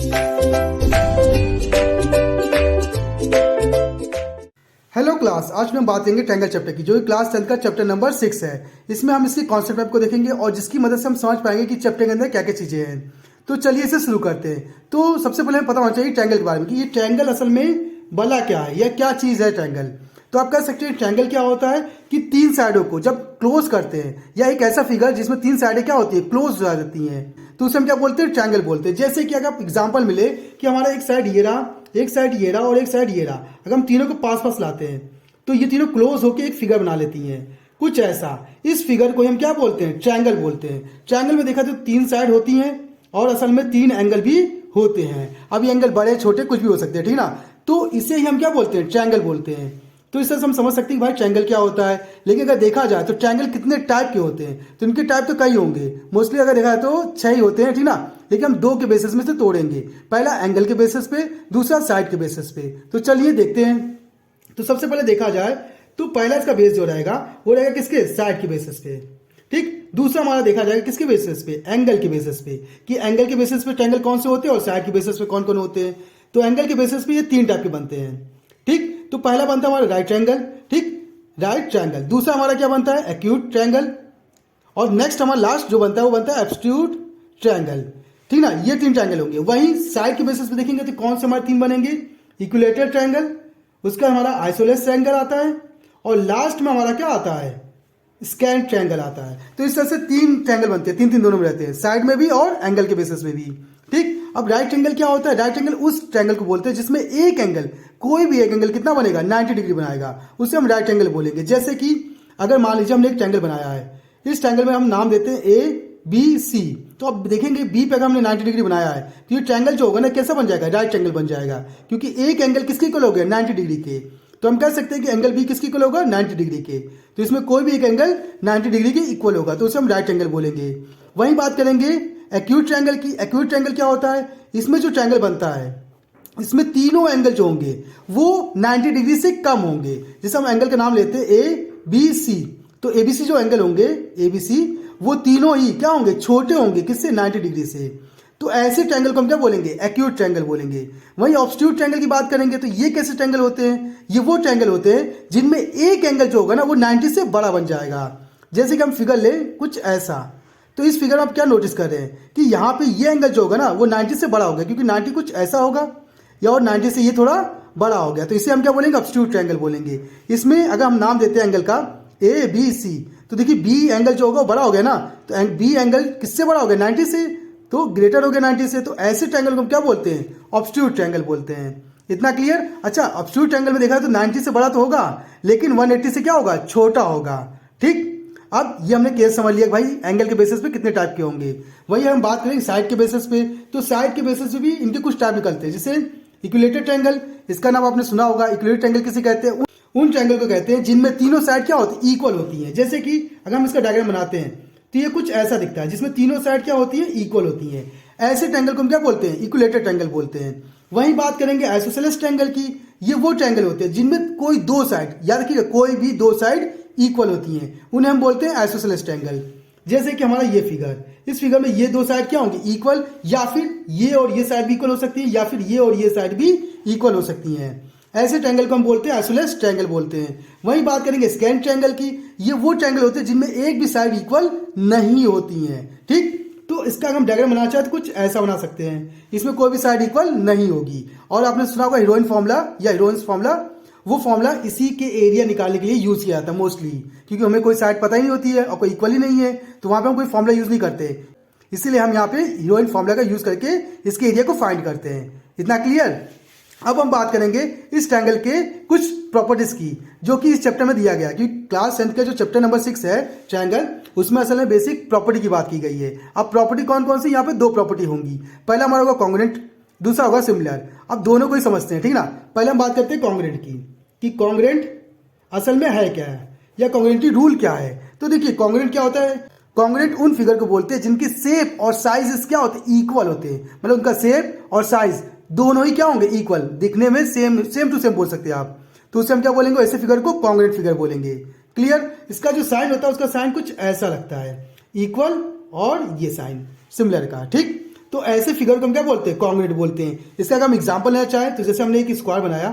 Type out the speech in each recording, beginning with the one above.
Hello class, आज में हम बात करेंगे ट्रायंगल चैप्टर की, जो क्लास 10 का चैप्टर नंबर 6 है। इसमें हम इसकी कॉन्सेप्ट मैप को देखेंगे और जिसकी मदद से हम समझ पाएंगे कि चैप्टर के अंदर क्या क्या चीजें हैं। तो चलिए इसे शुरू करते हैं। तो सबसे पहले हमें पता होना चाहिए ट्रायंगल के बारे में कि ये ट्रायंगल असल में बला क्या है या क्या चीज है ट्रायंगल। तो आप कह सकते हैं ट्रायंगल क्या होता है कि तीन साइडों को जब क्लोज करते हैं या एक ऐसा फिगर जिसमें तीन साइडें क्या होती है, क्लोज हो जाती हैं, तो उसे हम क्या बोलते हैं, ट्रायंगल बोलते हैं। जैसे कि अगर आप एग्जांपल मिले कि हमारा एक साइड ये रहा, एक साइड ये रहा और एक साइड ये रहा, अगर हम तीनों को पास पास लाते हैं तो ये तीनों क्लोज होकर एक फिगर बना लेती हैं, कुछ ऐसा। इस फिगर को हम क्या बोलते हैं, ट्रायंगल बोलते हैं। ट्रायंगल में देखा तो तीन साइड होती हैं और असल में तीन एंगल भी होते हैं। अब ये एंगल बड़े छोटे कुछ भी हो सकते हैं, ठीक ना। तो इसे ही हम क्या बोलते हैं, ट्रायंगल बोलते हैं। तो इससे हम समझ सकते हैं कि भाई ट्रायंगल क्या होता है। लेकिन अगर देखा जाए तो ट्रायंगल कितने टाइप के होते हैं, तो इनके टाइप तो कई होंगे। मोस्टली अगर देखा जाए तो 6 ही होते हैं, ठीक ना। लेकिन हम 2 के बेसिस में से तोड़ेंगे, पहला एंगल के बेसिस पे, दूसरा साइड के बेसिस पे। तो चलिए देखते हैं। तो सबसे पहले देखा जाए तो पहला इसका बेस जो रहेगा वो रहेगा किसके, साइड के बेसिस पे, ठीक। दूसरा हमारा देखा जाएगा किसके बेसिस पे, एंगल के बेसिस पे, कि एंगल के बेसिस पे ट्रायंगल कौन से होते हैं और साइड के बेसिस पे कौन कौन होते हैं। तो एंगल के बेसिस पे ये 3 टाइप के बनते हैं, ठीक। तो पहला बनता है हमारा राइट ट्रायंगल, ठीक, राइट ट्रायंगल। दूसरा हमारा क्या बनता है, एक्यूट ट्रायंगल। और नेक्स्ट हमारा लास्ट जो बनता है वो बनता है एब्सोल्यूट ट्रायंगल, ठीक ना। ये 3 ट्रायंगल होंगे। वहीं साइड के बेसिस पे देखेंगे तो कौन से हमारे 3 बनेंगे, इक्विलेटरल ट्रायंगल, उसका हमारा आइसोलेस ट्रायंगल आता है और लास्ट में हमारा क्या आता है, स्कैन ट्रायंगल आता है। तो इस तरह से 3 ट्रायंगल बनते हैं, 3 दोनों में रहते हैं, साइड में भी और एंगल के बेसिस में भी, ठीक। अब राइट ट्रायंगल क्या होता है, राइट ट्रायंगल उस ट्रायंगल को बोलते हैं जिसमें एक एंगल, कोई भी एक एंगल कितना बनेगा, 90 डिग्री बनाएगा, उसे हम राइट ट्रायंगल बोलेंगे। जैसे कि अगर मान लीजिए हमने एक ट्रायंगल बनाया है, इस ट्रायंगल में हम नाम देते हैं ABC। तो अब देखेंगे बी पे अगर हमने 90 डिग्री बनाया है तो ये ट्रायंगल जो होगा ना कैसा बन जाएगा, राइट ट्रायंगल बन जाएगा, क्योंकि एक एंगल किसके इक्वल हो गया, 90 डिग्री के। तो हम कह सकते हैं कि एंगल बी किसके इक्वल होगा, 90 डिग्री के। तो इसमें कोई भी एक एंगल 90 डिग्री के इक्वल होगा, तो उसे हम राइट ट्रायंगल बोलेंगे। वहीं बात करेंगे एक्यूट ट्रायंगल की। एक्यूट ट्रायंगल क्या होता है, इसमें जो ट्रायंगल बनता है इसमें तीनों एंगल जो होंगे वो 90 डिग्री से कम होंगे। जैसे हम एंगल का नाम लेते हैं ABC, तो ABC जो एंगल होंगे ABC वो तीनों ही क्या होंगे, छोटे होंगे, किससे, 90 डिग्री से। तो ऐसे ट्रायंगल को हम क्या बोलेंगे, एक्यूट ट्रायंगल बोलेंगे। वहीं ऑब्स्ट्यूट ट्रायंगल की बात करेंगे तो ये कैसे ट्रायंगल होते हैं, ये वो ट्रायंगल होते हैं जिनमें एक एंगल जो होगा ना वो 90 से बड़ा बन जाएगा। जैसे कि हम फिगर ले कुछ ऐसा, तो इस फिगर में आप क्या नोटिस कर रहे हैं कि यहाँ पे ये एंगल जो होगा ना वो 90 से बड़ा होगा, क्योंकि 90 कुछ ऐसा होगा या और 90 से ये थोड़ा बड़ा हो गया, तो इसे हम क्या बोलेंगे, ऑब्स्ट्यूट ट्रायंगल बोलेंगे। इसमें अगर हम नाम देते हैं एंगल का ABC, तो देखिए बी एंगल जो होगा वो बड़ा हो गया ना, तो बी एंगल किससे बड़ा हो गया, 90 से, तो ग्रेटर हो गया 90 से। तो ऐसे ट्रायंगल को हम क्या बोलते हैं, ऑब्स्ट्यूट ट्रायंगल बोलते हैं। इतना क्लियर। अच्छा, ऑब्स्ट्यूट ट्रायंगल में देखा तो 90 से बड़ा तो होगा लेकिन 180 से क्या होगा, छोटा होगा, ठीक। अब ये हमने केस समझ लिया भाई एंगल के बेसिस पे कितने टाइप के होंगे। वही हम बात करेंगे साइड के बेसिस पे, तो साइड के बेसिस पे भी इनके कुछ टाइप निकलते हैं। जैसे इक्विलेटरल ट्रायंगल, इसका नाम आपने सुना होगा। इक्विलेटरल ट्रायंगल किसे कहते हैं, उन ट्रायंगल को कहते हैं जिनमें तीनों साइड क्या होती है, इक्वल होती है। जैसे कि अगर हम इसका डायग्राम बनाते हैं तो ये कुछ ऐसा दिखता है जिसमें तीनों साइड क्या होती है, इक्वल होती है। ऐसे ट्रायंगल को हम क्या बोलते हैं, इक्विलेटरल ट्रायंगल बोलते हैं। वहीं बात करेंगे आइसोसेलेस ट्रायंगल की। ये वो ट्रायंगल होते हैं जिनमें कोई 2 साइड, याद रखिएगा कोई भी 2 साइड इक्वल होती हैं, उन्हें हम बोलते हैं आइसोसेलेस ट्रायंगल। जैसे कि हमारा ये फिगर, इस फिगर में ये 2 साइड क्या होंगी, इक्वल, या फिर ये और ये साइड भी इक्वल हो सकती है, या फिर ये और ये साइड भी इक्वल हो सकती हैं। ऐसे ट्रायंगल को हम बोलते हैं आइसोसेलेस ट्रायंगल बोलते हैं। वहीं बात करेंगे स्कैन ट्रायंगल की। ये वो ट्रायंगल होते हैं जिनमें एक भी साइड इक्वल नहीं होती हैं, ठीक। तो इसका अगर हम डायग्राम बनाना चाहे तो कुछ ऐसा बना सकते हैं, इसमें कोई भी साइड इक्वल नहीं होगी। और आपने सुना होगा हीरोइन फॉर्मूला या हीरोइंस फॉर्मूला, वो फॉर्मूला इसी के एरिया निकालने के लिए यूज किया जाता है मोस्टली, क्योंकि हमें कोई साइड पता ही नहीं होती है और कोई इक्वल ही नहीं है, तो वहां पे हम कोई फॉर्मूला यूज नहीं करते। इसीलिए हम यहाँ पे हीरोइन फॉर्मूला का यूज करके इसके एरिया को फाइंड करते हैं। इतना क्लियर। अब हम बात करेंगे इस ट्रायंगल के कुछ प्रॉपर्टीज की, जो कि इस चैप्टर में दिया गया, क्योंकि क्लास 10 का जो चैप्टर नंबर 6 है ट्रायंगल, उसमें असल में बेसिक प्रॉपर्टी की बात की गई है। अब प्रॉपर्टी कौन कौन सी, यहाँ पे 2 प्रॉपर्टी होंगी। पहला हमारा होगा कॉन्ग्रुएंट, दूसरा होगा सिमिलर। अब दोनों को ही समझते हैं, ठीक ना। पहले हम बात करते हैं कॉन्ग्रुएंट की, कि कॉन्ग्रुएंट असल में है क्या है या कॉन्ग्रुएंटी रूल क्या है। तो देखिए कॉन्ग्रुएंट क्या होता है, कॉन्ग्रुएंट उन फिगर को बोलते हैं जिनकी शेप और साइज क्या होते हैं, इक्वल होते हैं। मतलब उनका शेप और साइज दोनों ही क्या होंगे, इक्वल, दिखने में सेम टू सेम बोल सकते हैं आप। तो उससे हम क्या बोलेंगे, ऐसे फिगर को कॉन्ग्रुएंट फिगर बोलेंगे। क्लियर। इसका जो साइन होता है उसका साइन कुछ ऐसा लगता है, इक्वल और ये साइन सिमिलर का, ठीक। तो ऐसे फिगर को हम क्या बोलते हैं, कॉन्ग्रुएंट बोलते हैं। इसका अगर हम एग्जांपल लेना चाहें तो जैसे हमने एक स्क्वायर बनाया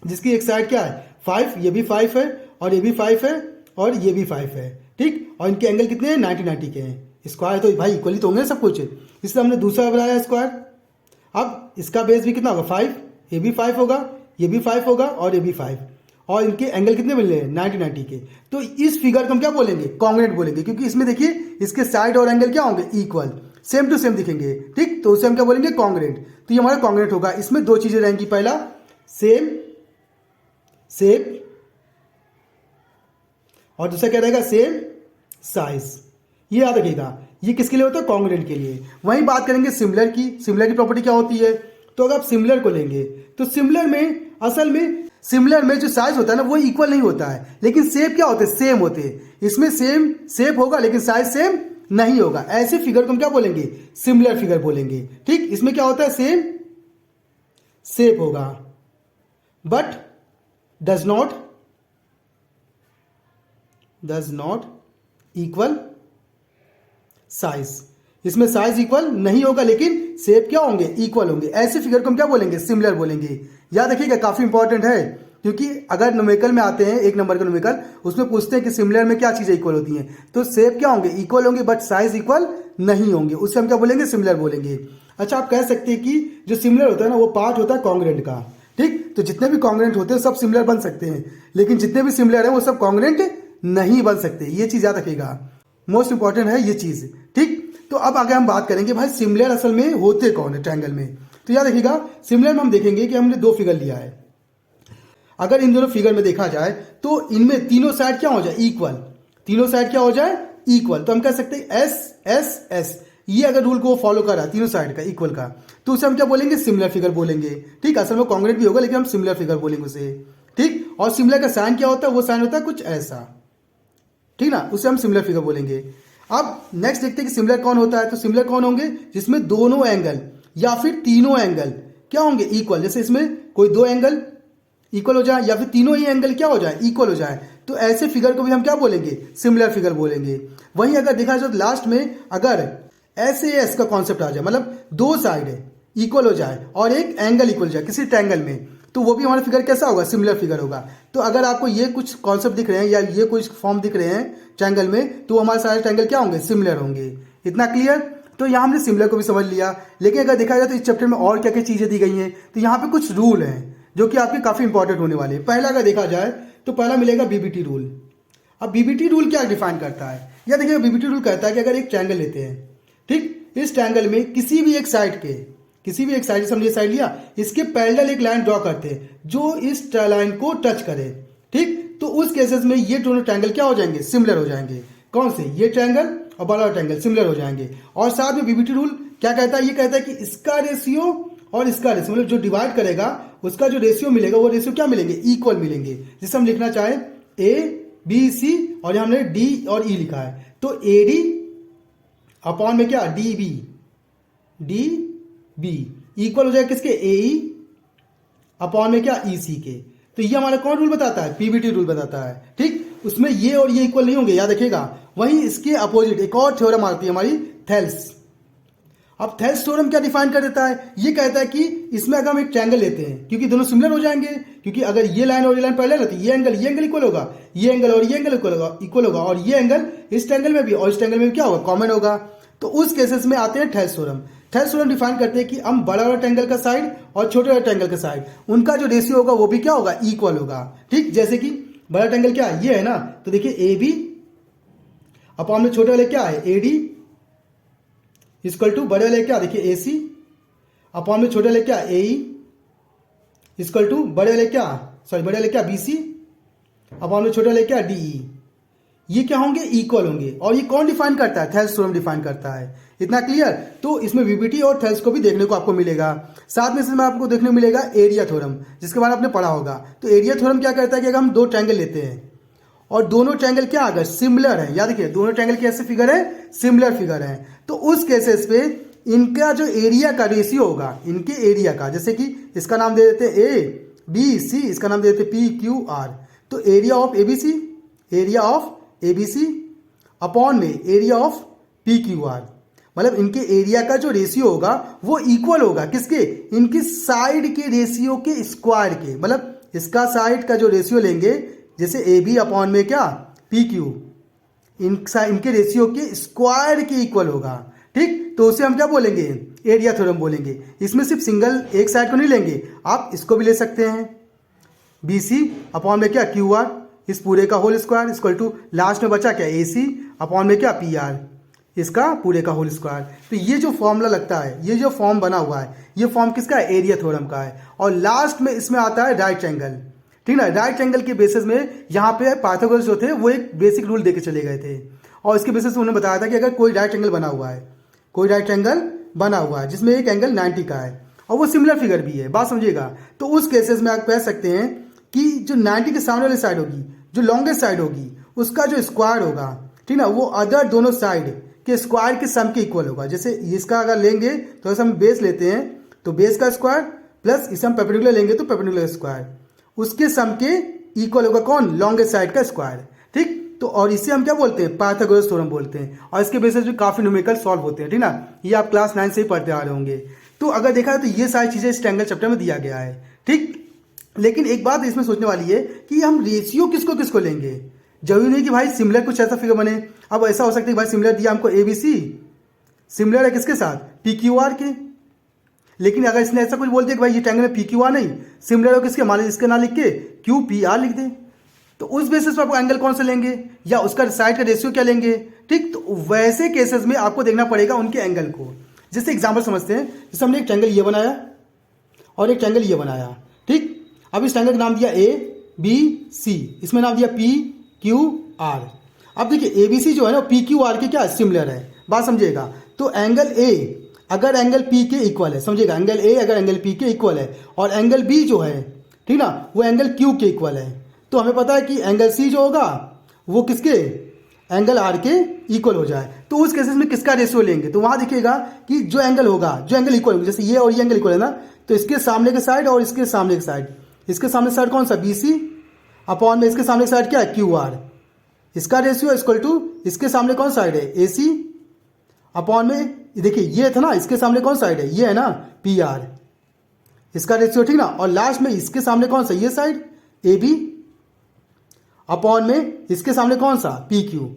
जिसकी एक साइड क्या है 5, ये भी 5 है और ये भी 5 है और ये भी 5 है, ठीक। और इनके एंगल कितने हैं, 90 के हैं। स्क्वायर तो भाई इक्वली तो होंगे सब कुछ, इसलिए हमने दूसरा बनाया स्क्वायर। अब इसका बेस भी कितना होगा 5, ये भी 5 होगा, ये भी 5 होगा और ये भी 5, और इनके एंगल कितने मिल रहे हैं 90 के। तो इस फिगर को हम क्या बोलेंगे, कॉन्ग्रुएंट बोलेंगे, क्योंकि इसमें देखिए इसके साइड और एंगल क्या होंगे, इक्वल, सेम टू सेम दिखेंगे, ठीक। तो उसे हम क्या बोलेंगे, कॉन्ग्रुएंट। तो ये हमारा कॉन्ग्रुएंट होगा। इसमें दो चीजें रहेंगी, पहला सेम शेप और दूसरा क्या रहेगा, सेम साइज। ये याद रखिएगा, ये किसके लिए होता है, कॉन्ग्रुएंट के लिए। वहीं बात करेंगे सिमिलर की। सिमिलर की प्रॉपर्टी क्या होती है, तो अगर आप सिमिलर को लेंगे तो सिमिलर में असल में सिमिलर में जो साइज होता है ना वो इक्वल नहीं होता है, लेकिन शेप क्या होते हैं, सेम होते हैं। इसमें सेम शेप होगा लेकिन साइज सेम नहीं होगा। ऐसे फिगर को हम क्या बोलेंगे, सिमिलर फिगर बोलेंगे, ठीक। इसमें क्या होता है, सेम शेप होगा but does not equal size. इसमें साइज इक्वल नहीं होगा लेकिन शेप क्या होंगे, इक्वल होंगे। ऐसे फिगर को हम क्या बोलेंगे, सिमिलर बोलेंगे। याद रखिएगा, काफी इंपॉर्टेंट है, क्योंकि अगर न्यूमेरिकल में आते हैं, एक नंबर का न्यूमेरिकल, उसमें पूछते हैं कि सिमिलर में क्या चीजें इक्वल होती हैं, तो शेप क्या होंगे, इक्वल होंगे बट साइज इक्वल नहीं होंगे, उससे हम क्या बोलेंगे, सिमिलर बोलेंगे। अच्छा, आप कह सकते हैं कि जो सिमिलर होता है ना वो पार्ट होता है कॉन्ग्रुएंट का, ठीक। तो जितने भी कॉन्ग्रुएंट होते हैं सब सिमिलर बन सकते हैं, लेकिन जितने भी सिमिलर है वो सब कॉन्ग्रुएंट नहीं बन सकते। ये चीज याद रखिएगा, मोस्ट इंपॉर्टेंट है ये चीज, ठीक। तो अब आगे हम बात करेंगे भाई सिमिलर असल में होते कौन है ट्रायंगल में। तो याद रखिएगा, सिमिलर में हम देखेंगे कि हमने दो फिगर लिया है। अगर इन दोनों फिगर में देखा जाए तो इनमें तीनों साइड क्या हो जाए, इक्वल। तीनों साइड क्या हो जाए, इक्वल। तो हम कह सकते हैं एस एस एस, ये अगर रूल को फॉलो कर रहा है तीनों साइड का इक्वल का, तो उसे हम क्या बोलेंगे, सिमिलर फिगर बोलेंगे, ठीक। असल में कॉन्ग्रुएंट भी होगा लेकिन हम सिमिलर फिगर बोलेंगे उसे, ठीक। और सिमिलर का साइन क्या होता है, वो साइन होता है कुछ ऐसा, ठीक ना, उसे हम सिमिलर फिगर बोलेंगे। अब नेक्स्ट देखते हैं कि सिमिलर कौन होता है। तो सिमिलर कौन होंगे, जिसमें दोनों एंगल या फिर तीनों एंगल क्या होंगे, इक्वल। जैसे इसमें कोई दो एंगल इक्वल हो जाए या फिर तीनों ही एंगल क्या हो जाए, इक्वल हो जाए, तो ऐसे फिगर को भी हम क्या बोलेंगे, सिमिलर फिगर बोलेंगे। वहीं अगर देखा जाए तो लास्ट में अगर एस का कॉन्सेप्ट आ जाए, मतलब दो साइड इक्वल हो जाए और एक एंगल इक्वल हो जाए किसी ट्रायंगल में, तो वो भी हमारा फिगर कैसा होगा, सिमिलर फिगर होगा। तो अगर आपको ये कुछ कॉन्सेप्ट दिख रहे हैं या ये कुछ फॉर्म दिख रहे हैं ट्रायंगल में, तो हमारे सारे ट्रायंगल क्या होंगे, सिमिलर होंगे। इतना क्लियर। तो यहाँ हमने सिमिलर को भी समझ लिया, लेकिन अगर देखा जाए तो इस चैप्टर में और क्या क्या चीजें दी गई हैं, तो यहाँ पे कुछ रूल हैं जो कि आपके काफी इंपॉर्टेंट होने वाले हैं। पहला अगर देखा जाए तो पहला मिलेगा बीबीटी रूल। अब बीबीटी रूल क्या डिफाइन करता है, या देखिए बीबीटी रूल कहता है कि अगर एक ट्रायंगल लेते हैं, ठीक, इस ट्रायंगल में किसी भी एक साइड जैसे हमने ये साइड लिया, इसके पैरेलल एक लाइन ड्रॉ करते हैं जो इस लाइन को टच करे, ठीक। तो उस केसेस में ये दोनों ट्रायंगल क्या हो जाएंगे, सिमिलर हो जाएंगे। कौन से, ये ट्रायंगल और बड़ा ट्रायंगल सिमिलर हो जाएंगे। और साथ में बीबीटी रूल क्या कहता है, ये कहता है कि इसका रेशियो और इसका रेशियो, मतलब जो डिवाइड करेगा उसका जो रेशियो मिलेगा वो रेशियो क्या मिलेंगे, इक्वल मिलेंगे। जिसे हम लिखना चाहें ए बी सी और यहां हमने डी और ई लिखा है, तो ए डी अपॉन में क्या, डी बी इक्वल हो जाएगा किसके, ए ई अपॉन में क्या, ई सी के। तो ये हमारा कौन रूल बताता है, पीबीटी रूल बताता है, ठीक। उसमें ये और ये इक्वल नहीं होंगे, याद रखिएगा। वहीं इसके अपोजिट एक और थ्योरम आती है हमारी, थेल्स। अब थेल्स थ्योरम क्या डिफाइन कर देता है, ये कहता है कि इसमें अगर हम एक ट्रायंगल लेते हैं, क्योंकि दोनों सिमिलर हो जाएंगे, क्योंकि अगर ये लाइन और ये लाइन पैरेलल है तो ये एंगल इक्वल होगा, ये एंगल और ये एंगल इक्वल होगा, और ये एंगल इस ट्रायंगल में भी और इस ट्रायंगल में भी क्या होगा, कॉमन होगा। तो उस केसेस में आते हैं Thales theorem. Thales theorem define करते हैं कि हम बड़ा वाला ट्रायंगल का साइड और छोटे वाले ट्रायंगल का साइड, उनका जो रेशियो होगा वो भी क्या होगा, इक्वल होगा, ठीक। जैसे कि बड़ा ट्रायंगल क्या है, ये है ना, तो देखिए ए बी अपॉन में छोटे वाले क्या है, ए डी इक्वल टू बड़े वाले क्या, देखिए ए सी अपॉन में छोटे वाले क्या, ए ई इक्वल टू बड़े वाले क्या बी सी अपॉन में छोटे वाले क्या, डी ई। ये क्या होंगे, इक्वल होंगे। और ये कौन डिफाइन करता है, थेल्स थ्योरम डिफाइन करता है। इतना क्लियर। तो इसमें बीबीटी और थेल्स को भी देखने को आपको मिलेगा। साथ में इसमें आपको देखने को मिलेगा एरिया थ्योरम, जिसके बारे में आपने पढ़ा होगा। तो एरिया थ्योरम क्या कहता है कि अगर हम दो ट्रायंगल लेते हैं और दोनों ट्रायंगल क्या अगर सिमिलर है, याद रखिए दोनों ट्रायंगल कैसे फिगर है, सिमिलर फिगर है, तो उस केसेस पे इनका जो एरिया का रेशियो होगा, इनके एरिया का, जैसे कि इसका नाम दे देते हैं ए बी सी, इसका नाम दे देते पी क्यू आर। तो एरिया ऑफ एबीसी अपॉन में area of P Q R, मतलब इनके एरिया का जो रेशियो होगा वो इक्वल होगा किसके, इनकी साइड के रेशियो के स्क्वायर के। मतलब इसका साइड का जो रेशियो लेंगे जैसे ए बी अपॉन में क्या पी क्यू, इनके रेशियो के स्क्वायर के इक्वल होगा। ठीक, तो उसे हम क्या बोलेंगे, एरिया थ्योरम बोलेंगे। इसमें सिर्फ सिंगल एक साइड को नहीं लेंगे, आप इसको भी ले सकते हैं, बी सी अपॉन में क्या क्यू आर, इस पूरे का whole square equal to last में बचा क्या ए सी अपॉन में क्या पी आर, इसका पूरे का होल स्क्वायर। तो ये जो फॉर्मूला लगता है, ये जो फॉर्म बना हुआ है, ये फॉर्म किसका है, एरिया थ्योरम का है। और लास्ट में इसमें आता है राइट एंगल। ठीक ना, राइट एंगल के बेसिस में यहाँ पे पाइथागोरस जो थे वो एक बेसिक रूल देके चले गए थे, और इसके बेसिस में उन्होंने बताया था कि अगर कोई राइट एंगल बना हुआ है, कोई राइट एंगल बना हुआ है जिसमें एक एंगल 90 का है और वो सिमिलर फिगर भी है, बात समझिएगा, तो उस केसेस में आप कह सकते हैं कि जो 90 के सामने वाली साइड होगी, जो लॉन्गेस्ट साइड होगी, उसका जो स्क्वायर होगा, ठीक ना, वो अदर दोनों साइड के स्क्वायर के सम के इक्वल होगा। जैसे इसका अगर लेंगे तो ऐसे हम बेस लेते हैं तो बेस का स्क्वायर प्लस इसे हम परपेंडिकुलर लेंगे तो परपेंडिकुलर स्क्वायर, उसके सम के इक्वल होगा कौन, लॉन्गेस्ट साइड का स्क्वायर। ठीक, तो और इसे हम क्या बोलते हैं, पाइथागोरस थ्योरम बोलते हैं, और इसके बेसिस पे काफी न्यूमेरिकल सॉल्व होते हैं। ठीक ना, ये आप क्लास 9 से ही पढ़ते आ रहे होंगे। तो अगर देखा है तो ये सारी चीजें इस ट्रायंगल चैप्टर में दिया गया है। ठीक, लेकिन एक बात इसमें सोचने वाली है कि हम रेशियो किसको किसको लेंगे। जरूरी नहीं कि भाई सिमिलर कुछ ऐसा फिगर बने। अब ऐसा हो सकता है कि भाई सिमिलर दिया हमको एबीसी, सिमिलर है किसके साथ, पी क्यू आर के, लेकिन अगर इसने ऐसा कुछ बोल दिया कि भाई ये ट्रायंगल में पी क्यू आर नहीं, सिमिलर हो किसके, मान लीजिए इसके ना लिख के क्यू पी आर लिख दे, तो उस बेसिस पर आपको एंगल कौन सा लेंगे या उसका साइड का रेशियो क्या लेंगे। ठीक, तो वैसे केसेस में आपको देखना पड़ेगा उनके एंगल को। जैसे एग्जांपल समझते हैं, जैसे हमने एक ट्रायंगल ये बनाया और एक ट्रायंगल ये बनाया। ठीक, अब इस ट्रायंगल का नाम दिया ए बी सी, इसमें नाम दिया पी क्यू आर। अब देखिए एबीसी जो है ना पी क्यू आर के क्या सिमिलर है, बात समझिएगा। तो एंगल ए अगर एंगल पी के इक्वल है, समझिएगा, एंगल ए अगर एंगल पी के इक्वल है और एंगल बी जो है, ठीक ना, वो एंगल क्यू के इक्वल है, तो हमें पता है कि एंगल सी जो होगा वो किसके, एंगल आर के इक्वल हो जाए। तो उस केसेस में किसका रेशियो लेंगे, तो वहां देखिएगा कि जो एंगल होगा, जो एंगल इक्वल होगा, जैसे ये और ये एंगल इक्वल है ना, तो इसके सामने के साइड और इसके सामने के साइड, इसके सामने साइड कौन सा, बी सी अपॉन में इसके सामने साइड क्या है, क्यू आर, इसका रेशियो इक्वल टू इसके सामने कौन साइड है, ए सी अपॉन में, देखिए ये था ना, इसके सामने कौन साइड है, ये है ना पी आर, इसका रेशियो, ठीक ना, और लास्ट में इसके सामने कौन सा, ये साइड ए बी अपॉन में इसके सामने कौन सा, पी क्यू।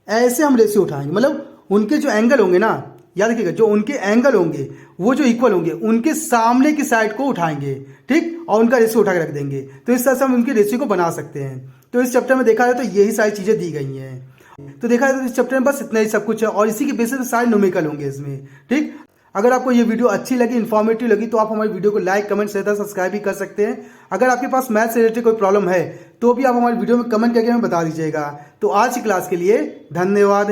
ऐसे हम रेशियो उठाएंगे, मतलब उनके जो एंगल होंगे ना, याद रखिएगा, जो उनके एंगल होंगे वो जो इक्वल होंगे उनके सामने की साइड को उठाएंगे। ठीक, और उनका रेशियो उठा के रख देंगे, तो इस तरह से हम उनके रेशियो को बना सकते हैं। तो इस चैप्टर में देखा जाए तो यही सारी चीजें दी गई हैं। तो देखा जाए तो इस चैप्टर में बस इतना ही सब कुछ है, और इसी के बेसिस पे सारे न्यूमेरिकल होंगे इसमें। ठीक, अगर आपको ये वीडियो अच्छी लगी, इन्फॉर्मेटिव लगी, तो आप हमारी वीडियो को लाइक कमेंट शेयर सब्सक्राइब भी कर सकते हैं। अगर आपके पास मैथ से रिलेटेड कोई प्रॉब्लम है तो भी आप हमारी वीडियो में कमेंट करके हमें बता दीजिएगा। तो आज की क्लास के लिए धन्यवाद।